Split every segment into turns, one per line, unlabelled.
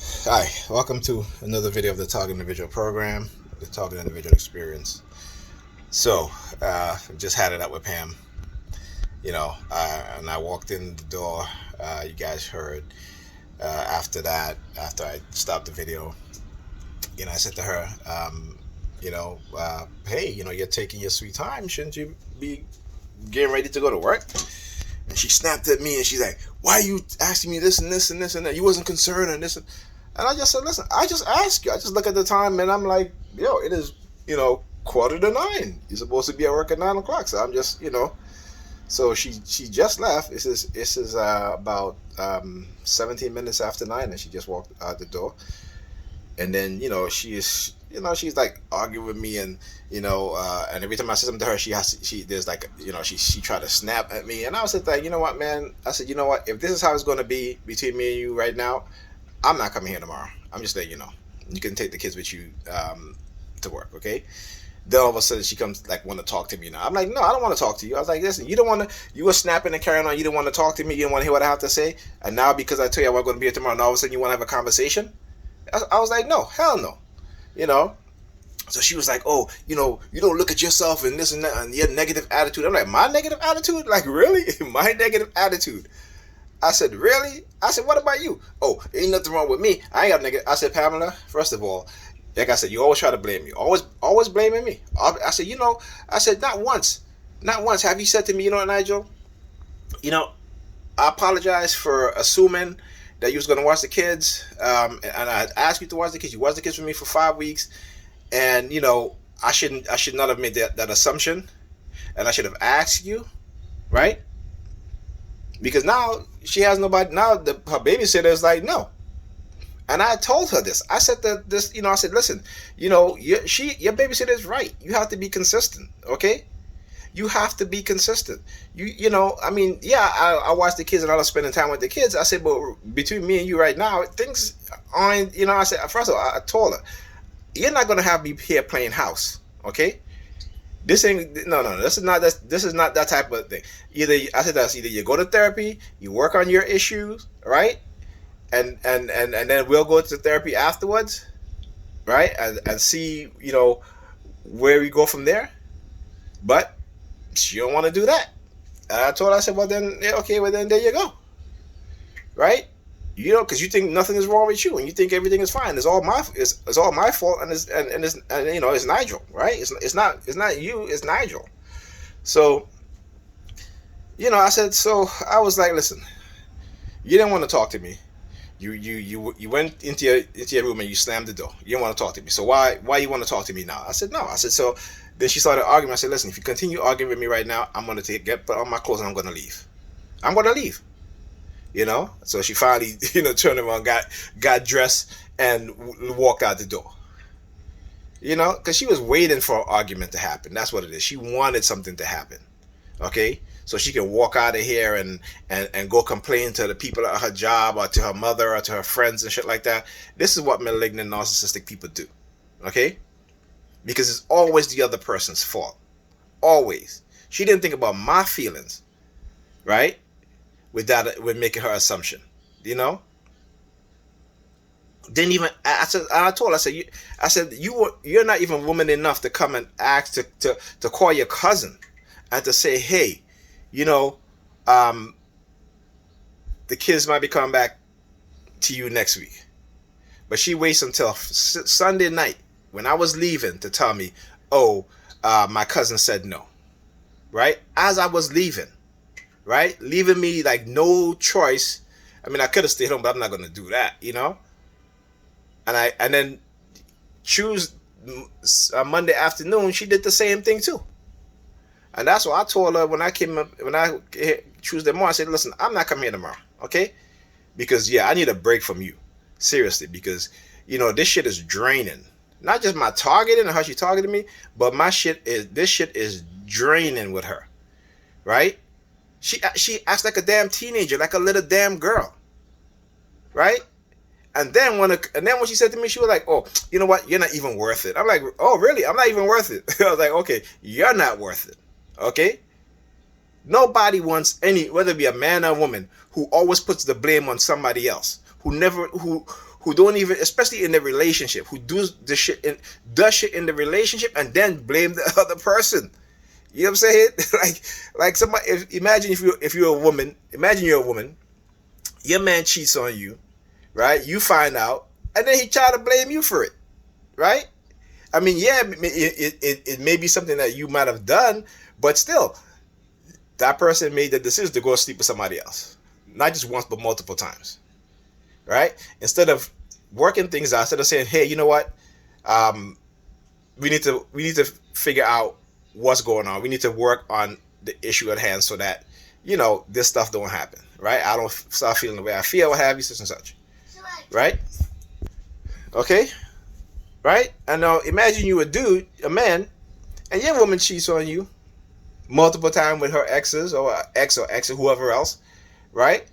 Hi, welcome to another video of the Target Individual Program, the Target Individual Experience. So, just had it up with Pam, and I walked in the door. You guys heard. After that, after I stopped the video, I said to her, hey, you're taking your sweet time. Shouldn't you be getting ready to go to work? And she snapped at me and she's like, why are you asking me this and this and this and that? You wasn't concerned and this. And I just said, listen, I just asked you. I just look at the time and I'm like, it is, 8:45. You're supposed to be at work at 9 o'clock. So I'm just, So she just left. This is about 17 minutes after 9, and she just walked out the door. And then she's like arguing with me, and and every time I say something to her, she tried to snap at me, and I was like, you know what, man? I said, you know what? If this is how it's going to be between me and you right now, I'm not coming here tomorrow. I'm just letting you know. You can take the kids with you to work, okay? Then all of a sudden she comes like want to talk to me now. I'm like, no, I don't want to talk to you. I was like, listen, you don't want to. You were snapping and carrying on. You didn't want to talk to me. You didn't want to hear what I have to say. And now because I tell you I'm going to be here tomorrow, now all of a sudden you want to have a conversation. I was like, no, hell no, you know. So she was like, oh, you don't look at yourself and this and that and your negative attitude. I'm like, my negative attitude? Like, really? My negative attitude? I said, really? I said, what about you? Oh, ain't nothing wrong with me. I ain't got negative. I said, Pamela, first of all, like I said, you always try to blame me. Always blaming me. I said, not once have you said to me, Nigel, I apologize for assuming that you was going to watch the kids, and I asked you to watch the kids. You watched the kids for me for 5 weeks, and I should not have made that assumption, and I should have asked you, right? Because now she has nobody. Now her babysitter is like, no. And I told her this. I said that this. I said, listen, your babysitter is right. You have to be consistent, okay? You have to be consistent. I watch the kids and I love spending time with the kids. I said, but between me and you right now, things aren't. I said, first of all, I told her, you're not gonna have me here playing house, okay? This ain't no. This is not that type of thing. Either you go to therapy, you work on your issues, right? And then we'll go to therapy afterwards, right? And see, where we go from there. But she don't want to do that. And I told her, I said, well then, yeah, okay, well then there you go, right? Because you think nothing is wrong with you, and you think everything is fine. It's all my fault, and it's Nigel, right? It's not you, it's Nigel. So, I said, so I was like, listen, you didn't want to talk to me. You went into your room and you slammed the door. You didn't want to talk to me. So why you want to talk to me now? I said no. I said so. Then she started arguing. I said, listen, if you continue arguing with me right now, I'm going to put on my clothes and I'm going to leave. I'm going to leave. So she finally, turned around, got dressed, and walked out the door. Because she was waiting for an argument to happen. That's what it is. She wanted something to happen. Okay? So she can walk out of here and go complain to the people at her job or to her mother or to her friends and shit like that. This is what malignant narcissistic people do. Okay? Because it's always the other person's fault. Always. She didn't think about my feelings. Right? With making her assumption. Didn't even. I told her. I said you're not even woman enough to come and ask to call your cousin and to say, hey, the kids might be coming back to you next week. But she waits until Sunday night when I was leaving to tell me, oh, my cousin said no. Right? As I was leaving. Right? Leaving me like no choice. I mean, I could have stayed home, but I'm not going to do that, And then Monday afternoon, she did the same thing too. And that's what I told her when I Tuesday morning. I said, listen, I'm not coming here tomorrow, okay? Because, I need a break from you. Seriously, because, this shit is draining. Not just my targeting and how she targeted me, but this shit is draining with her, right? She acts like a damn teenager, like a little damn girl, right? And then when she said to me, she was like, oh, you know what? You're not even worth it. I'm like, oh, really? I'm not even worth it. I was like, okay, you're not worth it. Okay? Nobody wants whether it be a man or a woman, who always puts the blame on somebody else, who who don't even, especially in the relationship, who does shit in the relationship and then blame the other person. You know what I'm saying? like somebody. Imagine if you're a woman. Imagine you're a woman. Your man cheats on you, right? You find out, and then he try to blame you for it, right? I mean, yeah, it may be something that you might have done, but still, that person made the decision to go sleep with somebody else, not just once but multiple times, right? Instead of working things out, instead of saying, hey, you know what, we need to figure out what's going on. We need to work on the issue at hand so that, you know, this stuff don't happen, right? I don't start feeling the way I feel, what have you, such and such, right? Okay, right? And now imagine you a man, and your woman cheats on you multiple times with her exes or ex or whoever else, right?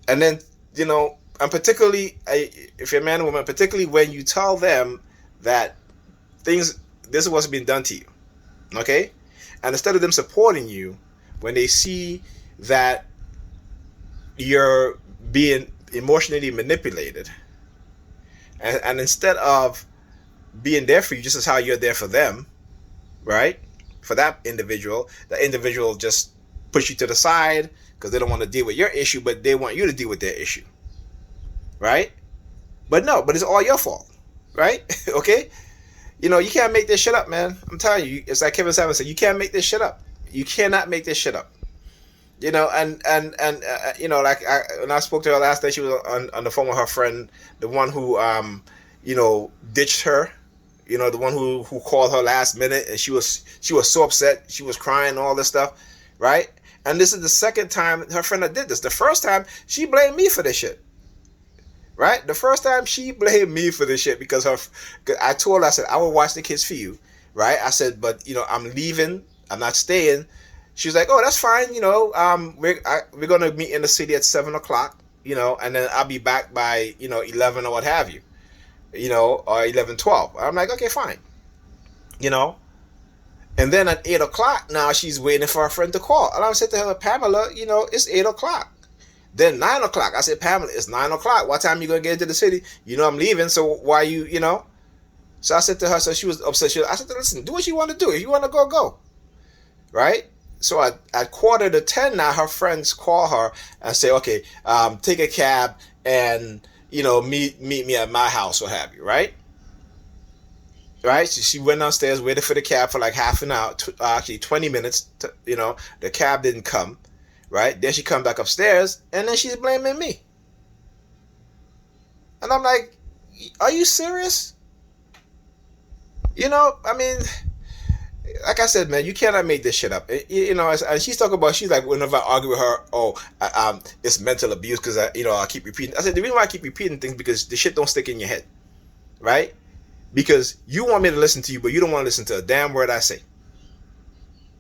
And then, you know, and particularly if you're a man or woman, particularly when you tell them that this is what's been done to you, okay? And instead of them supporting you, when they see that you're being emotionally manipulated, and instead of being there for you just as how you're there for them, right? For that individual just push you to the side because they don't want to deal with your issue, but they want you to deal with their issue, right? But it's all your fault, right? Okay? You know, you can't make this shit up, man. I'm telling you, it's like Kevin Samuels said, you can't make this shit up. You cannot make this shit up. You know, and you know, like when I spoke to her last night, she was on the phone with her friend, the one who you know, ditched her. You know, the one who called her last minute, and she was so upset, she was crying, all this stuff, right? And this is the second time her friend did this. The first time she blamed me for this shit, right? The first time she blamed me for this shit because I told her, I said, I will watch the kids for you, right? I said, but you know, I'm leaving, I'm not staying. She was like, oh, that's fine, you know, we're gonna meet in the city at 7:00, you know, and then I'll be back by, you know, 11 or what have you. You know, or 11:12. I'm like, okay, fine. You know, and then at 8:00 now she's waiting for her friend to call. And I said to her, Pamela, you know, it's 8:00. Then 9:00. I said, Pamela, it's 9:00. What time you gonna get into the city? You know, I'm leaving, so why you know? So I said to her, so she was upset. I said to her, listen, do what you want to do. If you want to go, go. Right? So at 9:45 now, her friends call her and say, okay, take a cab and, you know, meet me at my house, what have you, right? Right? So she went downstairs, waited for the cab for like half an hour, actually 20 minutes. You know, the cab didn't come, right? Then she come back upstairs, and then she's blaming me. And I'm like, are you serious? You know, I mean, like I said, man, you cannot make this shit up. You know, and she's talking about, she's like, whenever I argue with her, it's mental abuse because I keep repeating. I said, the reason why I keep repeating things because the shit don't stick in your head, right? Because you want me to listen to you, but you don't want to listen to a damn word I say,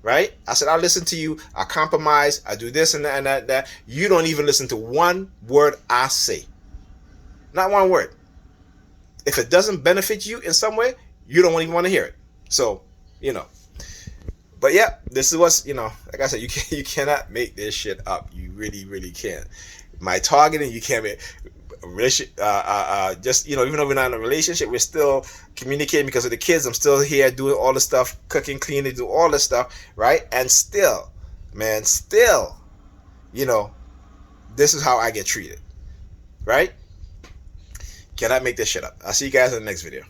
right? I said, I listen to you, I compromise, I do this and that and that. You don't even listen to one word I say, not one word. If it doesn't benefit you in some way, you don't even want to hear it. So, you know. But yeah, this is what's, you know, like I said, you cannot make this shit up. You really, really can't. My targeting, you can't make just, you know, even though we're not in a relationship, we're still communicating because of the kids. I'm still here doing all the stuff, cooking, cleaning, do all this stuff, right? And still, man, you know, this is how I get treated, right? Cannot make this shit up. I'll see you guys in the next video.